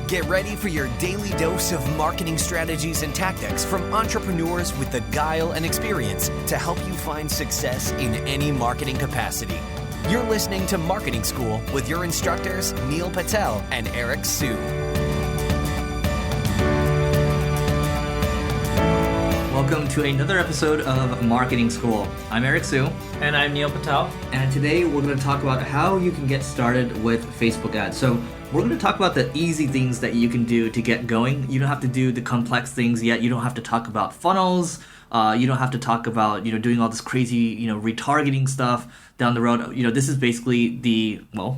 Get ready for your daily dose of marketing strategies and tactics from entrepreneurs with the guile and experience to help you find success in any marketing capacity. You're listening to Marketing School with your instructors, Neil Patel and Eric Sue. Welcome to another episode of Marketing School. I'm Eric Sue. And I'm Neil Patel. And today we're going to talk about how you can get started with Facebook ads. So we're going to talk about the easy things that you can do to get going. You don't have to do the complex things yet. You don't have to talk about funnels. You don't have to talk about, doing all this crazy, retargeting stuff down the road. This is basically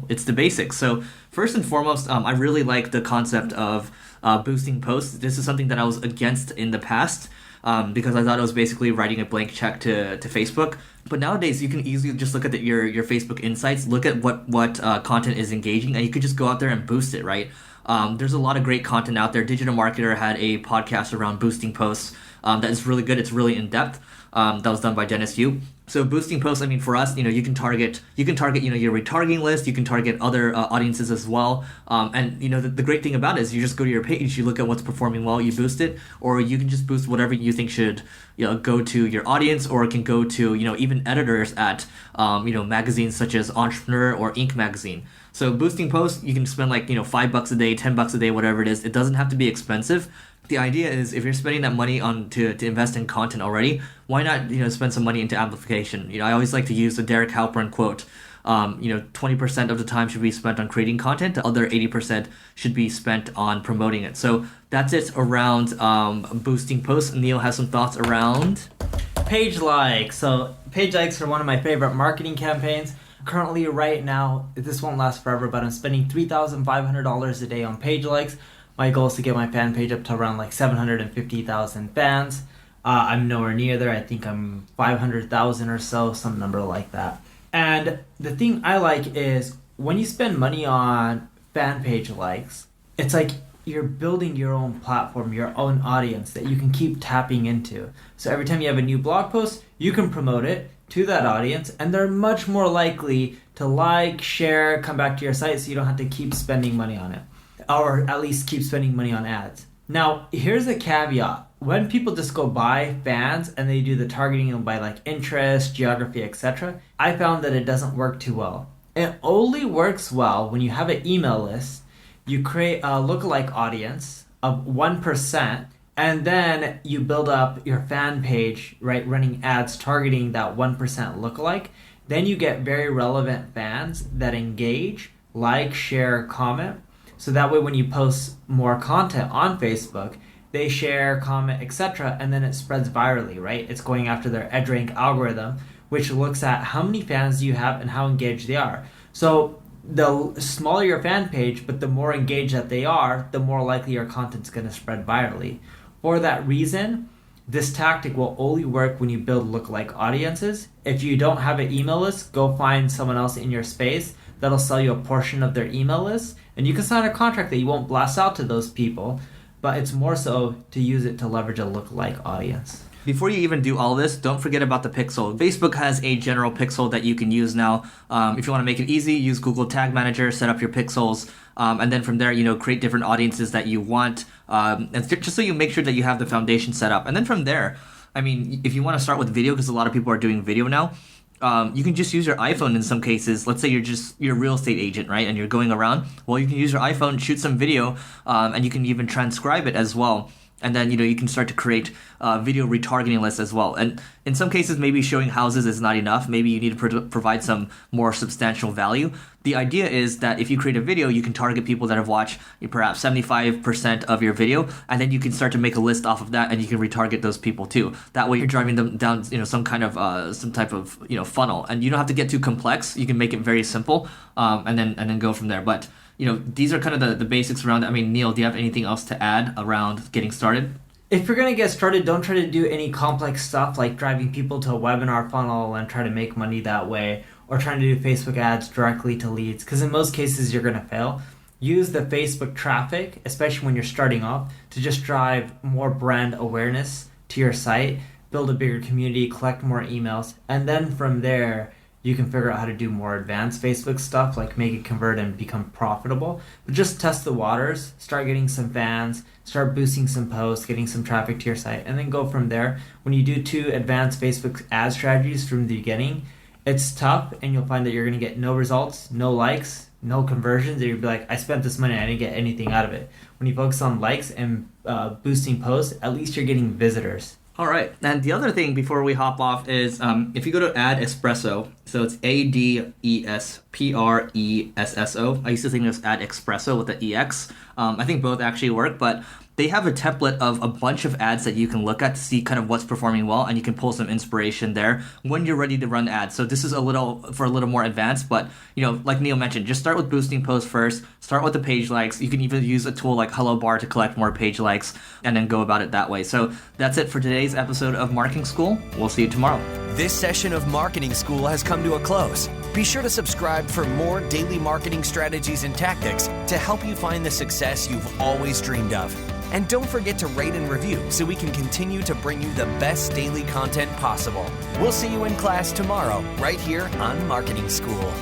it's the basics. So first and foremost, I really like the concept of boosting posts. This is something that I was against in the past. Because I thought it was basically writing a blank check to Facebook. But nowadays, you can easily just look at your Facebook insights, look at what content is engaging, and you could just go out there and boost it, right? There's a lot of great content out there. Digital Marketer had a podcast around boosting posts that is really good. It's really in-depth. That was done by Dennis Yu. So boosting posts, for us, you can target your retargeting list. You can target other audiences as well. And the great thing about it is you just go to your page, you look at what's performing well, you boost it, or you can just boost whatever you think should, go to your audience, or it can go to, even editors at, magazines such as Entrepreneur or Inc. magazine. So boosting posts, you can spend $5 a day, $10 a day, whatever it is. It doesn't have to be expensive. The idea is if you're spending that money on to invest in content already, why not spend some money into amplification? I always like to use the Derek Halpern quote. 20% of the time should be spent on creating content. The other 80% should be spent on promoting it. So that's it around boosting posts. Neil has some thoughts around page likes. So page likes are one of my favorite marketing campaigns. Currently, right now, this won't last forever, but I'm spending $3,500 a day on page likes. My goal is to get my fan page up to around 750,000 fans. I'm nowhere near there. I think I'm 500,000 or so, some number like that. And the thing I like is when you spend money on fan page likes, it's like you're building your own platform, your own audience that you can keep tapping into. So every time you have a new blog post, you can promote it to that audience, and they're much more likely to like, share, come back to your site so you don't have to keep spending money on it. Or at least keep spending money on ads. Now, here's a caveat. When people just go buy fans and they do the targeting by interest, geography, etc., I found that it doesn't work too well. It only works well when you have an email list, you create a lookalike audience of 1%, and then you build up your fan page, right, running ads targeting that 1% lookalike. Then you get very relevant fans that engage, like, share, comment. So that way when you post more content on Facebook, they share, comment, etc., and then it spreads virally, right? It's going after their EdgeRank algorithm, which looks at how many fans you have and how engaged they are. So the smaller your fan page, but the more engaged that they are, the more likely your content's going to spread virally. For that reason, this tactic will only work when you build lookalike audiences. If you don't have an email list, go find someone else in your space that'll sell you a portion of their email list. And you can sign a contract that you won't blast out to those people, but it's more so to use it to leverage a lookalike audience. Before you even do all this, don't forget about the pixel. Facebook has a general pixel that you can use now. If you want to make it easy, use Google Tag Manager, set up your pixels, and then from there, create different audiences that you want, and just so you make sure that you have the foundation set up. And then from there, if you want to start with video, because a lot of people are doing video now, you can just use your iPhone in some cases. Let's say you're a real estate agent, right? And you're going around. Well, you can use your iPhone, shoot some video, and you can even transcribe it as well. And then, you can start to create video retargeting lists as well. And in some cases, maybe showing houses is not enough. Maybe you need to provide some more substantial value. The idea is that if you create a video, you can target people that have watched perhaps 75% of your video, and then you can start to make a list off of that, and you can retarget those people too. That way, you're driving them down, some type of funnel, and you don't have to get too complex. You can make it very simple, and then go from there. But these are kind of the basics around it. Neil, do you have anything else to add around getting started? If you're going to get started, don't try to do any complex stuff like driving people to a webinar funnel and try to make money that way, or trying to do Facebook ads directly to leads, because in most cases you're going to fail. Use the Facebook traffic, especially when you're starting off, to just drive more brand awareness to your site, build a bigger community, collect more emails, and then from there, you can figure out how to do more advanced Facebook stuff, like make it convert and become profitable. But just test the waters, start getting some fans, start boosting some posts, getting some traffic to your site, and then go from there. When you do 2 advanced Facebook ad strategies from the beginning, it's tough, and you'll find that you're going to get no results, no likes, no conversions, and you'll be like, I spent this money, I didn't get anything out of it. When you focus on likes and boosting posts, at least you're getting visitors. All right. And the other thing before we hop off is if you go to Ad Espresso, so it's ADESPRESSO. I used to think it was Ad Espresso with the EX. I think both actually work, but they have a template of a bunch of ads that you can look at to see kind of what's performing well, and you can pull some inspiration there when you're ready to run ads. So this is a little more advanced, but like Neil mentioned, just start with boosting posts first, start with the page likes. You can even use a tool like Hello Bar to collect more page likes and then go about it that way. So that's it for today's episode of Marketing School. We'll see you tomorrow. This session of Marketing School has come to a close. Be sure to subscribe for more daily marketing strategies and tactics to help you find the success you've always dreamed of. And don't forget to rate and review so we can continue to bring you the best daily content possible. We'll see you in class tomorrow, right here on Marketing School.